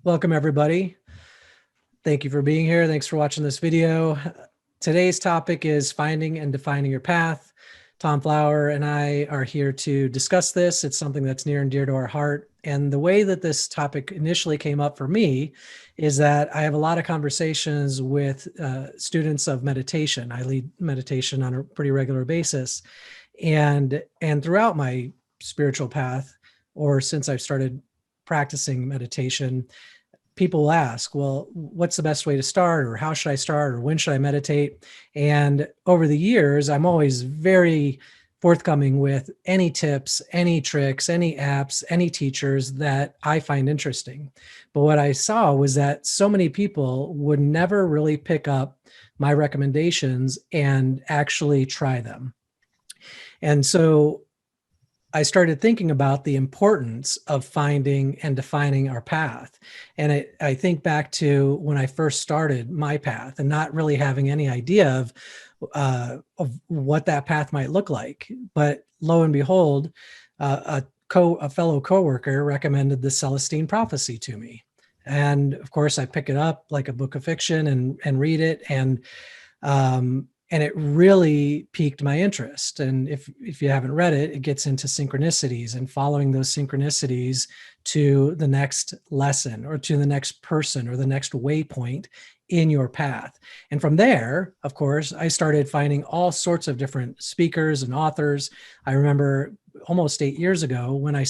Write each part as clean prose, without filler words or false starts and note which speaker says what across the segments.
Speaker 1: Welcome, everybody. Thank you for being here. Thanks for watching this video. Today's topic is finding and defining your path. Tom Flower and I are here to discuss this. It's something that's near and dear to our heart. And the way that this topic initially came up for me is that I have a lot of conversations with students of meditation. I lead meditation on a pretty regular basis. And throughout my spiritual path, or since I've started practicing meditation, people will ask, well, what's the best way to start, or how should I start, or when should I meditate? And over the years, I'm always very forthcoming with any tips, any tricks, any apps, any teachers that I find interesting. But what I saw was that so many people would never really pick up my recommendations and actually try them. And so I started thinking about the importance of finding and defining our path. And I think back to when I first started my path and not really having any idea of what that path might look like. But lo and behold, a fellow coworker recommended the Celestine Prophecy to me. And of course, I pick it up like a book of fiction and read it. And it really piqued my interest. And if you haven't read it, it gets into synchronicities and following those synchronicities to the next lesson or to the next person or the next waypoint in your path. And from there, of course, I started finding all sorts of different speakers and authors. I remember almost 8 years ago when I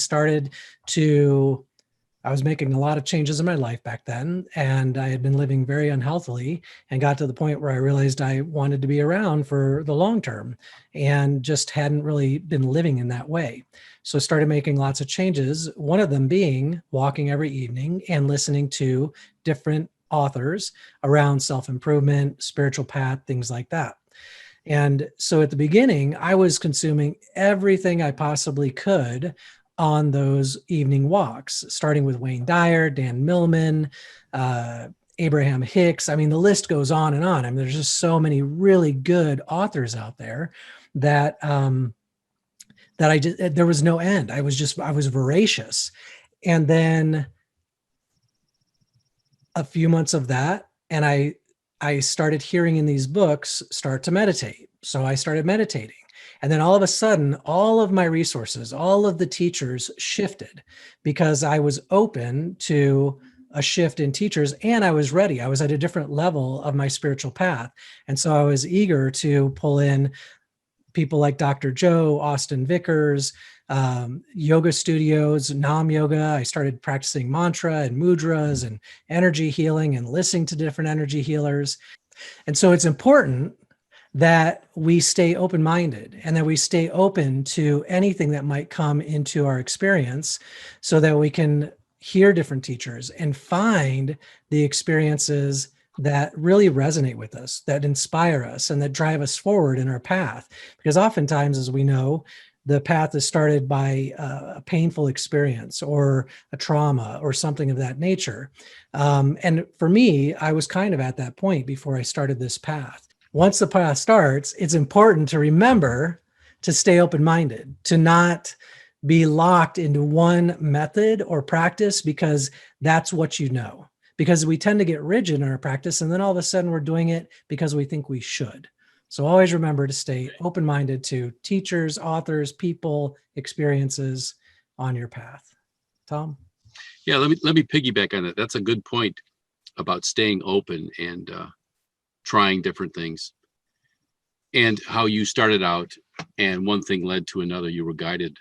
Speaker 1: was making a lot of changes in my life back then, and I had been living very unhealthily and got to the point where I realized I wanted to be around for the long term and just hadn't really been living in that way. So I started making lots of changes, one of them being walking every evening and listening to different authors around self-improvement, spiritual path, things like that. And so at the beginning, I was consuming everything I possibly could on those evening walks, starting with Wayne Dyer, Dan Millman, Abraham Hicks. I mean, the list goes on and on. I mean, there's just so many really good authors out there that there was no end. I was voracious. And then a few months of that, and I started hearing in these books, start to meditate. So I started meditating. And then all of a sudden, all of my resources, all of the teachers shifted because I was open to a shift in teachers and I was ready. I was at a different level of my spiritual path. And so I was eager to pull in people like Dr. Joe, Austin Vickers, yoga studios, Nam Yoga. I started practicing mantra and mudras and energy healing and listening to different energy healers. And so it's important that we stay open-minded and that we stay open to anything that might come into our experience so that we can hear different teachers and find the experiences that really resonate with us, that inspire us, and that drive us forward in our path. Because oftentimes, as we know, the path is started by a painful experience or a trauma or something of that nature. And for me, I was kind of at that point before I started this path. Once the path starts, it's important to remember to stay open-minded, to not be locked into one method or practice because that's what you know. Because we tend to get rigid in our practice, and then all of a sudden we're doing it because we think we should. So always remember to stay open-minded to teachers, authors, people, experiences on your path. Tom?
Speaker 2: Yeah, let me piggyback on that. That's a good point about staying open and trying different things and how you started out and one thing led to another. You were guided.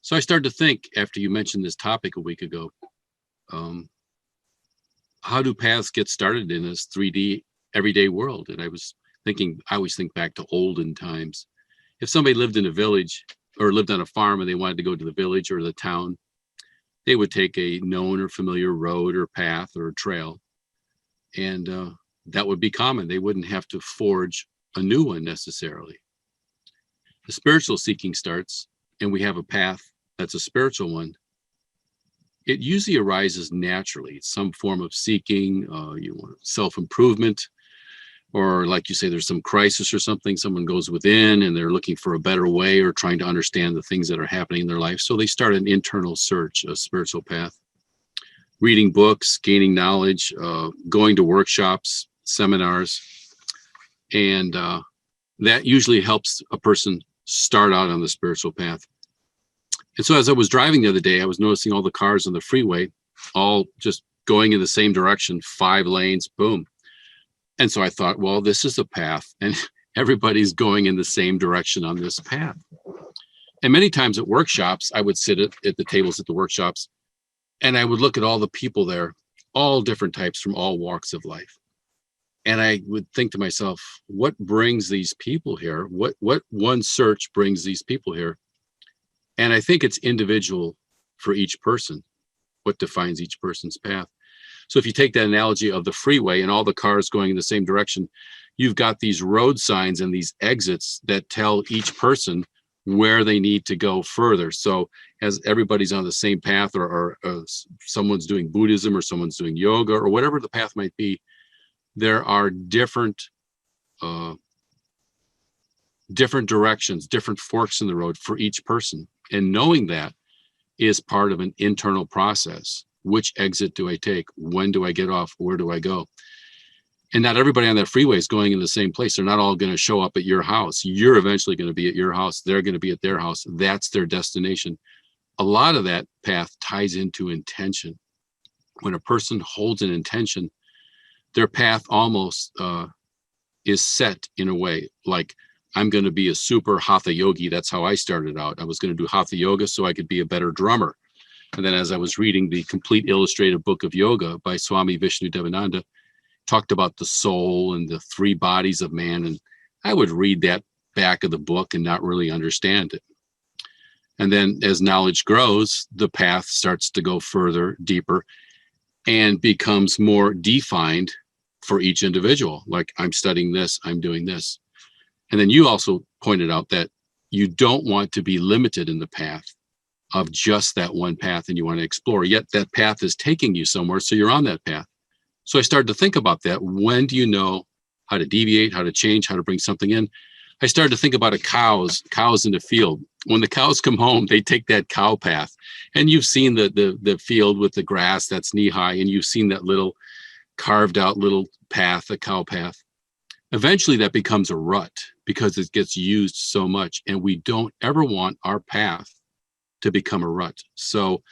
Speaker 2: So I started to think after you mentioned this topic a week ago, how do paths get started in this 3D everyday world? And I was thinking, I always think back to olden times. If somebody lived in a village or lived on a farm and they wanted to go to the village or the town, they would take a known or familiar road or path or trail. And that would be common. They wouldn't have to forge a new one necessarily. The spiritual seeking starts and we have a path that's a spiritual one. It usually arises naturally. It's some form of seeking, self-improvement, or like you say, there's some crisis or something. Someone goes within and they're looking for a better way or trying to understand the things that are happening in their life. So they start an internal search, a spiritual path. reading books, gaining knowledge, going to workshops, seminars, and that usually helps a person start out on the spiritual path. And so as I was driving the other day, I was noticing all the cars on the freeway, all just going in the same direction, 5 lanes, boom. And so I thought, well, this is a path, and everybody's going in the same direction on this path. And many times at workshops, I would sit at the tables at the workshops, and I would look at all the people there, all different types from all walks of life. And I would think to myself, what brings these people here? What one search brings these people here? And I think it's individual for each person, what defines each person's path. So if you take that analogy of the freeway and all the cars going in the same direction, you've got these road signs and these exits that tell each person where they need to go further. So as everybody's on the same path, or someone's doing Buddhism or someone's doing yoga or whatever the path might be, there are different directions, different forks in the road for each person. And knowing that is part of an internal process. Which exit do I take? When do I get off? Where do I go? And not everybody on that freeway is going in the same place. They're not all going to show up at your house. You're eventually going to be at your house. They're going to be at their house. That's their destination. A lot of that path ties into intention. When a person holds an intention, their path almost is set in a way. Like, I'm going to be a super hatha yogi. That's how I started out. I was going to do hatha yoga so I could be a better drummer. And then as I was reading the complete illustrated book of yoga by Swami Vishnu Devananda, talked about the soul and the 3 bodies of man. And I would read that back of the book and not really understand it. And then as knowledge grows, the path starts to go further, deeper, and becomes more defined for each individual. Like, I'm studying this, I'm doing this. And then you also pointed out that you don't want to be limited in the path of just that one path, and you want to explore, yet that path is taking you somewhere, so you're on that path. So I started to think about that. When do you know how to deviate, how to change, how to bring something in? I started to think about cows in the field. When the cows come home, they take that cow path, and you've seen the field with the grass that's knee high, and you've seen that little carved out little path, the cow path. Eventually that becomes a rut because it gets used so much, and we don't ever want our path to become a rut. So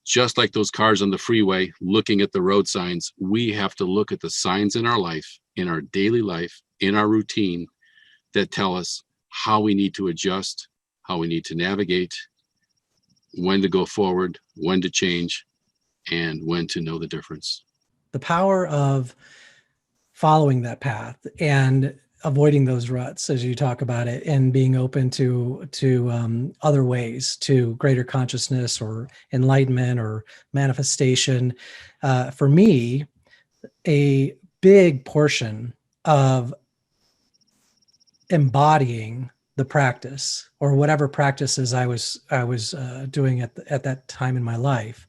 Speaker 2: just like those cars on the freeway looking at the road signs, we have to look at the signs in our life, in our daily life, in our routine, that tell us how we need to adjust, how we need to navigate, when to go forward, when to change, and when to know the difference.
Speaker 1: The power of following that path and avoiding those ruts, as you talk about it, and being open to other ways, to greater consciousness or enlightenment or manifestation. For me, a big portion of embodying the practice, or whatever practices I was doing at that time in my life,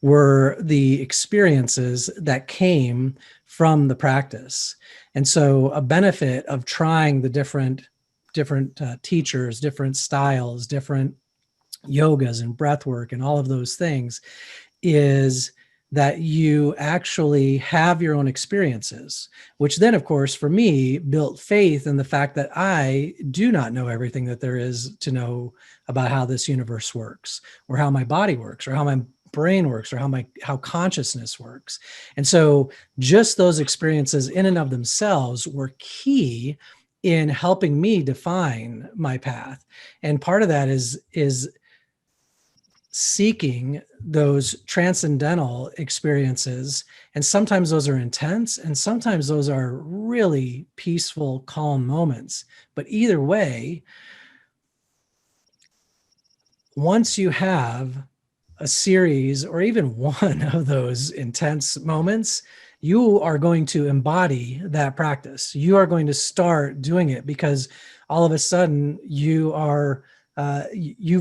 Speaker 1: were the experiences that came from the practice. And so a benefit of trying the different teachers, different styles, different yogas and breath work and all of those things is that you actually have your own experiences, which then, of course, for me, built faith in the fact that I do not know everything that there is to know about how this universe works, or how my body works, or how my brain works, or how consciousness works. And so just those experiences in and of themselves were key in helping me define my path. And part of that is seeking those transcendental experiences. And sometimes those are intense, and sometimes those are really peaceful, calm moments. But either way, once you have a series or even one of those intense moments, you are going to embody that practice. You are going to start doing it because all of a sudden you've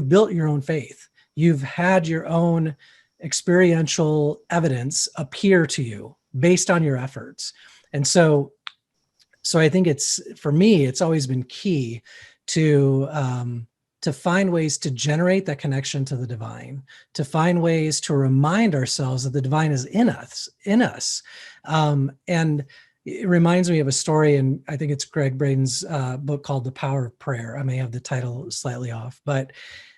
Speaker 1: built your own faith. You've had your own experiential evidence appear to you based on your efforts. And so I think for me, it's always been key to to find ways to generate that connection to the divine, to find ways to remind ourselves that the divine is in us. And it reminds me of a story, and I think it's Greg Braden's book called The Power of Prayer. I may have the title slightly off, but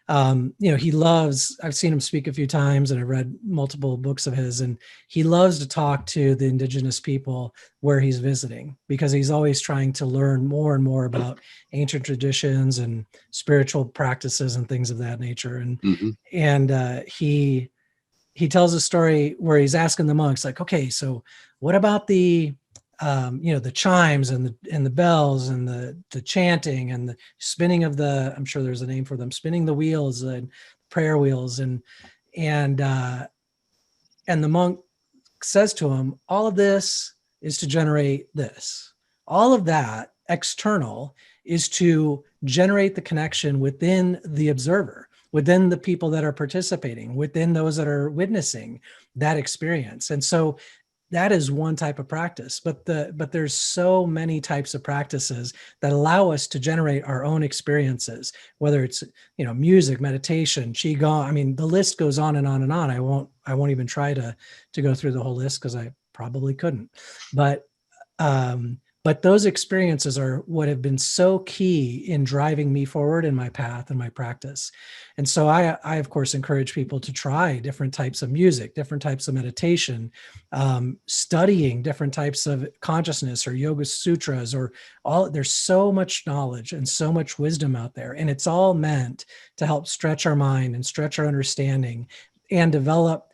Speaker 1: he loves, I've seen him speak a few times and I've read multiple books of his, and he loves to talk to the indigenous people where he's visiting, because he's always trying to learn more and more about ancient traditions and spiritual practices and things of that nature. And he tells a story where he's asking the monks, like, okay, so what about the the chimes and the bells and the chanting and the spinning of I'm sure there's a name for them, spinning the wheels and prayer wheels, and the monk says to him, all of this is to generate this. All of that external is to generate the connection within the observer, within the people that are participating, within those that are witnessing that experience. And so that is one type of practice, but there's so many types of practices that allow us to generate our own experiences, whether it's, music, meditation, qigong. I mean, the list goes on and on and on. I won't even try to go through the whole list, because I probably couldn't. But those experiences are what have been so key in driving me forward in my path and my practice. And so I of course, encourage people to try different types of music, different types of meditation, studying different types of consciousness or yoga sutras, there's so much knowledge and so much wisdom out there. And it's all meant to help stretch our mind and stretch our understanding and develop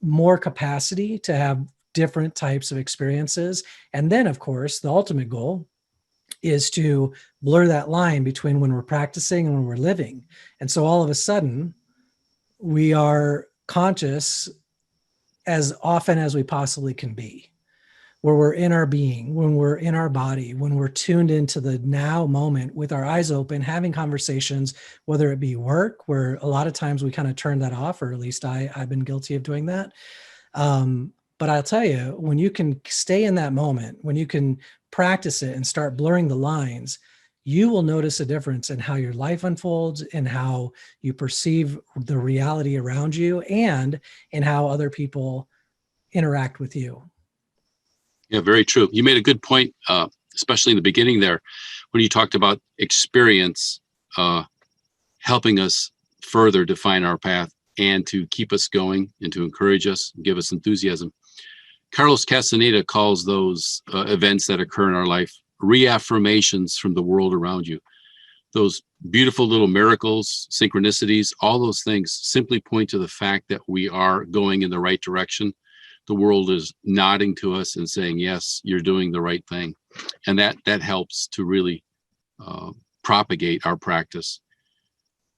Speaker 1: more capacity to have different types of experiences. And then, of course, the ultimate goal is to blur that line between when we're practicing and when we're living. And so all of a sudden, we are conscious as often as we possibly can be, where we're in our being, when we're in our body, when we're tuned into the now moment with our eyes open, having conversations, whether it be work, where a lot of times we kind of turn that off, or at least I've been guilty of doing that. But I'll tell you, when you can stay in that moment, when you can practice it and start blurring the lines, you will notice a difference in how your life unfolds and how you perceive the reality around you, and in how other people interact with you.
Speaker 2: Yeah, very true. You made a good point, especially in the beginning there, when you talked about experience helping us further define our path and to keep us going and to encourage us, give us enthusiasm. Carlos Castaneda calls those events that occur in our life reaffirmations from the world around you. Those beautiful little miracles, synchronicities, all those things simply point to the fact that we are going in the right direction. The world is nodding to us and saying, yes, you're doing the right thing. And that helps to really propagate our practice.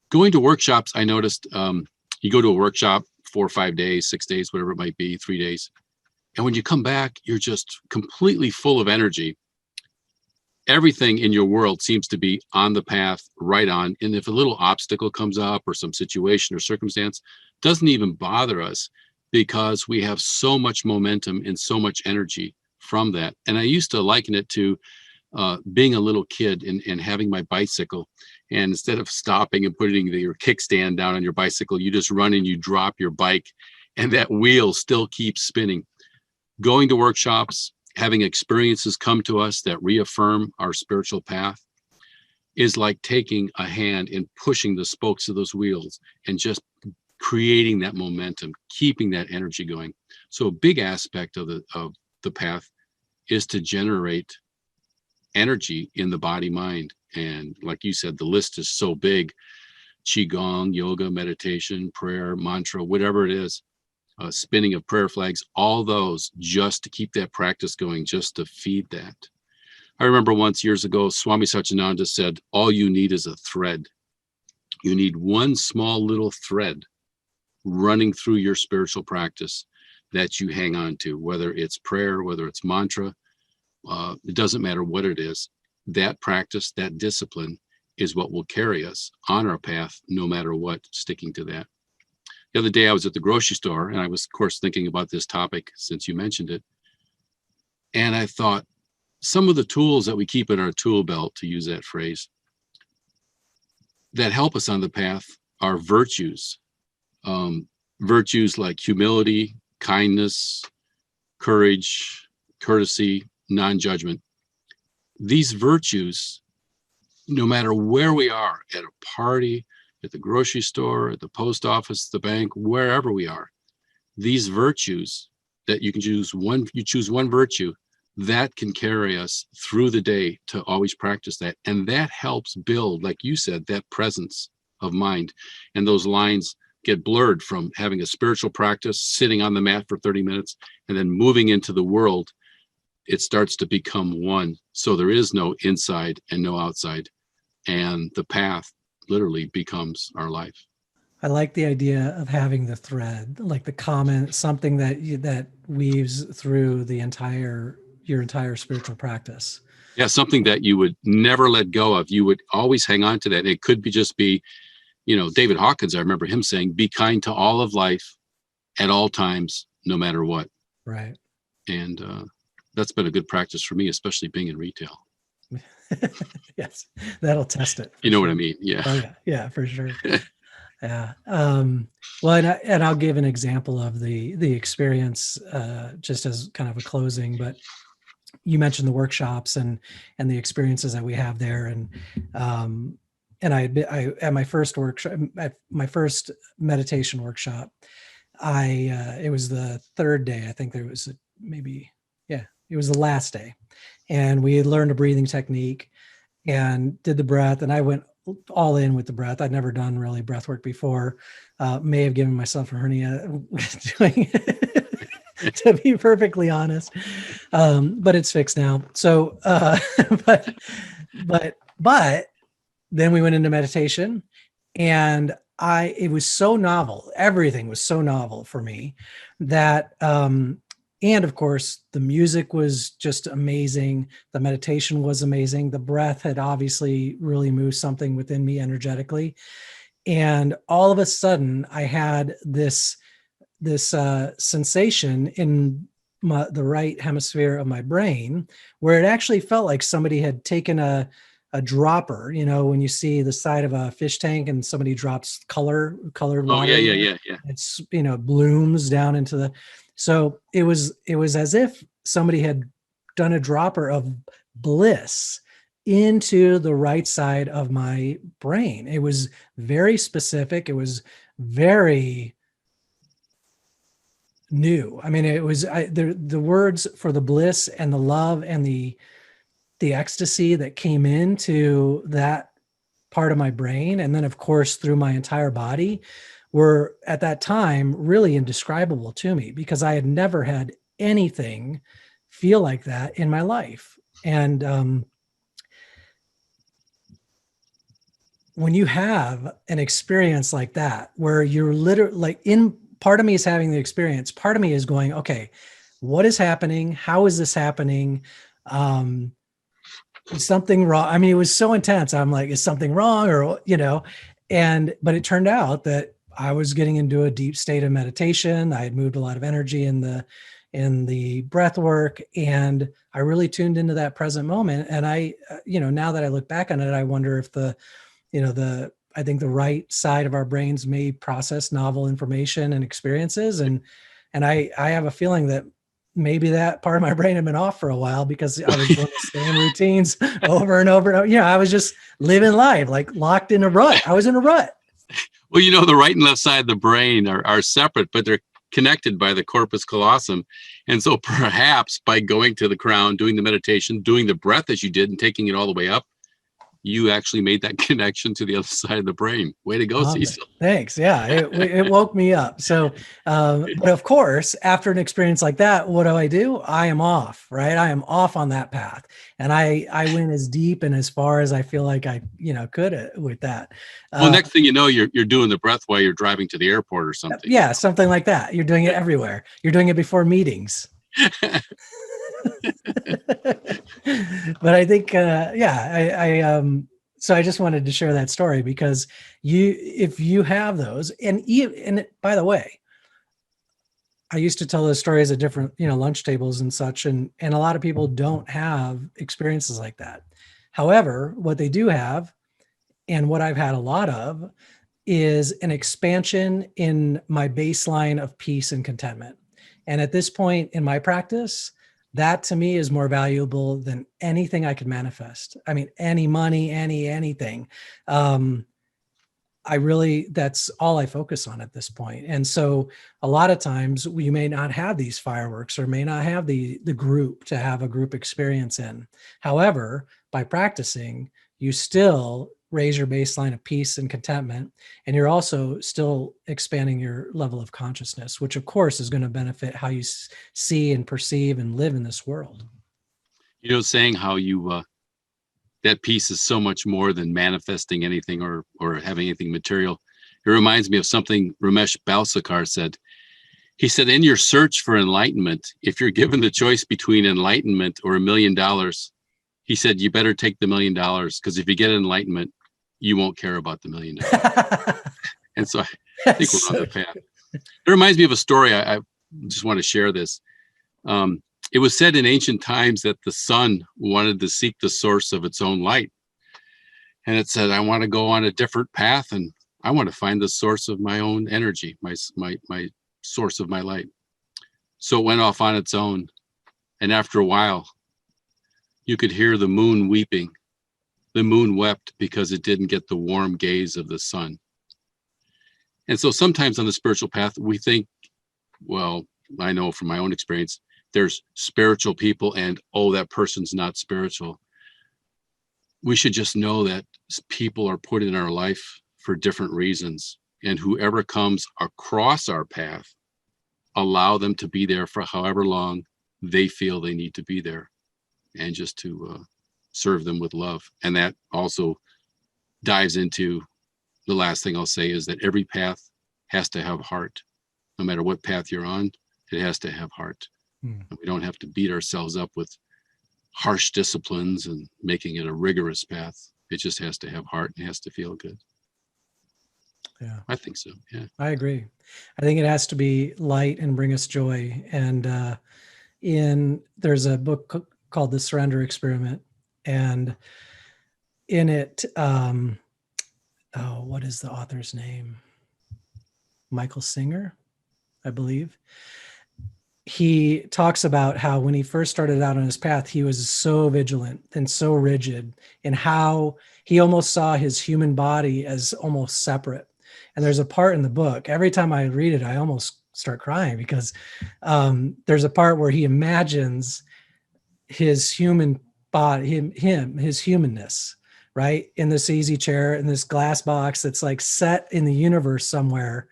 Speaker 2: Going to workshops, I noticed you go to a workshop 4 or 5 days, 6 days, whatever it might be, 3 days. And when you come back, you're just completely full of energy. Everything in your world seems to be on the path, right on. And if a little obstacle comes up or some situation or circumstance, doesn't even bother us, because we have so much momentum and so much energy from that. And I used to liken it to being a little kid and having my bicycle. And instead of stopping and putting your kickstand down on your bicycle, you just run and you drop your bike, and that wheel still keeps spinning. Going to workshops, having experiences come to us that reaffirm our spiritual path is like taking a hand and pushing the spokes of those wheels and just creating that momentum, keeping that energy going. So a big aspect of the path is to generate energy in the body mind. And like you said, the list is so big: qigong, yoga, meditation, prayer, mantra, whatever it is, spinning of prayer flags, all those just to keep that practice going, just to feed that. I remember once years ago, Swami Satchidananda said, all you need is a thread. You need one small little thread running through your spiritual practice that you hang on to, whether it's prayer, whether it's mantra, it doesn't matter what it is. That practice, that discipline is what will carry us on our path, no matter what, sticking to that. The other day I was at the grocery store, and I was, of course, thinking about this topic since you mentioned it. And I thought, some of the tools that we keep in our tool belt, to use that phrase, that help us on the path are virtues. Virtues like humility, kindness, courage, courtesy, non-judgment. These virtues, no matter where we are, at a party, at the grocery store, at the post office, the bank, wherever we are, these virtues that you choose one virtue that can carry us through the day to always practice that. And that helps build, like you said, that presence of mind. And those lines get blurred from having a spiritual practice, sitting on the mat for 30 minutes, and then moving into the world. It starts to become one. So there is no inside and no outside. And the path literally becomes our life.
Speaker 1: I like the idea of having the thread, like the common, something that weaves through your entire spiritual practice.
Speaker 2: Yeah, something that you would never let go of. You would always hang on to that. It could just be, David Hawkins, I remember him saying, be kind to all of life at all times, no matter what.
Speaker 1: Right.
Speaker 2: And that's been a good practice for me, especially being in retail.
Speaker 1: Yes, that'll test it.
Speaker 2: You know what I mean? Yeah.
Speaker 1: Oh yeah. Yeah, for sure. Yeah. Well, and I'll give an example of the experience just as kind of a closing, but you mentioned the workshops and the experiences that we have there. And I at my first workshop, at my first meditation workshop, it was the third day. I think there was it was the last day. And we had learned a breathing technique and did the breath. And I went all in with the breath. I'd never done really breath work before. May have given myself a hernia doing it, to be perfectly honest. But it's fixed now. So, but then we went into meditation, and it was so novel. Everything was so novel for me that, and of course, the music was just amazing. The meditation was amazing. The breath had obviously really moved something within me energetically. And all of a sudden, I had this sensation in the right hemisphere of my brain, where it actually felt like somebody had taken a dropper. When you see the side of a fish tank and somebody drops colored water.
Speaker 2: Oh, yeah.
Speaker 1: It's, blooms down into the. So it was as if somebody had done a dropper of bliss into the right side of my brain. It was very specific. It was very new. I mean, it was the words for the bliss and the love and the ecstasy that came into that part of my brain, and then of course through my entire body, were at that time really indescribable to me, because I had never had anything feel like that in my life. And when you have an experience like that, where you're literally part of me is having the experience, part of me is going, okay, what is happening? How is this happening? Is something wrong? I mean, it was so intense. I'm like, is something wrong? Or, but it turned out that I was getting into a deep state of meditation. I had moved a lot of energy in the breath work, and I really tuned into that present moment. And I, now that I look back on it, I wonder if I think the right side of our brains may process novel information and experiences. And I have a feeling that maybe that part of my brain had been off for a while, because I was doing the same routines over and over. And over. I was just living life, like locked in a rut. I was in a rut.
Speaker 2: Well, the right and left side of the brain are separate, but they're connected by the corpus callosum. And so perhaps by going to the crown, doing the meditation, doing the breath as you did, and taking it all the way up, you actually made that connection to the other side of the brain. Way to go, Cecil.
Speaker 1: Thanks. Yeah, it woke me up. So, but of course, after an experience like that, what do? I am off, right? I am off on that path. And I went as deep and as far as I feel like I, could with that.
Speaker 2: Well, next thing you know, you're doing the breath while you're driving to the airport or something.
Speaker 1: Yeah, something like that. You're doing it everywhere. You're doing it before meetings. But I think, so I just wanted to share that story, because if you have those, and by the way, I used to tell those stories at different, lunch tables and such, and a lot of people don't have experiences like that. However, what they do have, And what I've had a lot of is an expansion in my baseline of peace and contentment. And at this point in my practice, that to me is more valuable than anything I could manifest. I mean, any money, anything. That's all I focus on at this point. And so a lot of times we may not have these fireworks or may not have the group to have a group experience in. However, by practicing, you still raise your baseline of peace and contentment, and you're also still expanding your level of consciousness, which of course is going to benefit how you see and perceive and live in this world.
Speaker 2: Saying how you that piece is so much more than manifesting anything or having anything material. It reminds me of something Ramesh Balsekar said. He said, in your search for enlightenment, if you're given the choice between enlightenment or $1 million, he said, you better take the $1 million, because if you get enlightenment, you won't care about the $1 million. And so I think we're on the path. It reminds me of a story. I just want to share this. It was said in ancient times that the sun wanted to seek the source of its own light. And it said, I want to go on a different path, and I want to find the source of my own energy, my source of my light. So it went off on its own. And after a while, you could hear the moon weeping. The moon wept because it didn't get the warm gaze of the sun. And so sometimes on the spiritual path, we think, well, I know from my own experience, there's spiritual people and, oh, that person's not spiritual. We should just know that people are put in our life for different reasons. And whoever comes across our path, allow them to be there for however long they feel they need to be there, and just to serve them with love. And that also dives into the last thing I'll say is that every path has to have heart. No matter what path you're on, it has to have heart. And we don't have to beat ourselves up with harsh disciplines and making it a rigorous path. It just has to have heart and it has to feel good.
Speaker 1: Yeah,
Speaker 2: I think so. Yeah,
Speaker 1: I agree. I think it has to be light and bring us joy. And there's a book called The Surrender Experiment, and in it, what is the author's name? Michael Singer, I believe. He talks about how when he first started out on his path, he was so vigilant and so rigid in how he almost saw his human body as almost separate. And there's a part in the book, every time I read it, I almost start crying, because there's a part where he imagines his human body, his humanness, right? In this easy chair, in this glass box that's like set in the universe somewhere,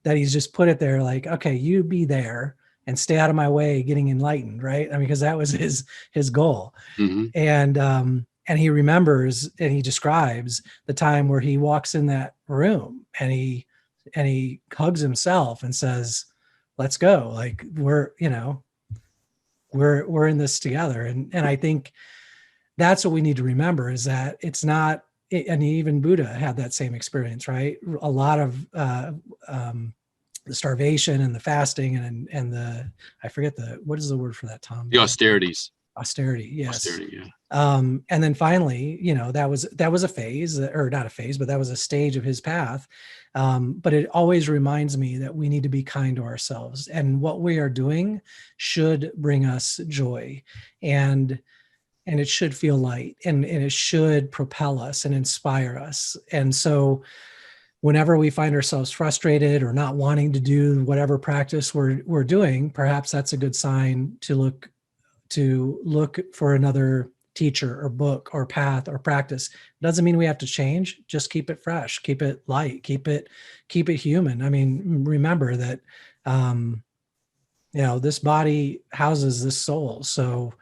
Speaker 1: that he's just put it there like, okay, you be there and stay out of my way getting enlightened, right? I mean, because that was his goal.
Speaker 2: mm-hmm.
Speaker 1: And he remembers and he describes the time where he walks in that room and he hugs himself and says, let's go. Like we're in this together. And I think that's what we need to remember, is that it's not, and even Buddha had that same experience, right? A lot of the starvation and the fasting and the, I forget what is the word for that, Tom?
Speaker 2: The austerities.
Speaker 1: Austerity, yes.
Speaker 2: Austerity, yeah.
Speaker 1: And then finally, that was a phase, or not a phase, but that was a stage of his path. But it always reminds me that we need to be kind to ourselves, and what we are doing should bring us joy, and it should feel light, and it should propel us and inspire us. And so whenever we find ourselves frustrated or not wanting to do whatever practice we're doing, perhaps that's a good sign to look for another teacher or book or path or practice. It doesn't mean we have to change. Just keep it fresh, keep it light, keep it human. I mean, remember that, this body houses this soul. So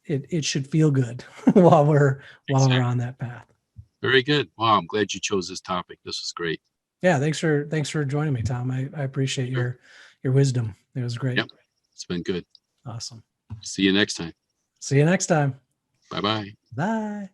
Speaker 1: it should feel good while we're on that path.
Speaker 2: Very good. Wow, I'm glad you chose this topic. This was great.
Speaker 1: Yeah, thanks for joining me, Tom. I appreciate your wisdom. It was great.
Speaker 2: Yep, it's been good.
Speaker 1: Awesome.
Speaker 2: See you next time.
Speaker 1: See you next time.
Speaker 2: Bye-bye.
Speaker 1: Bye.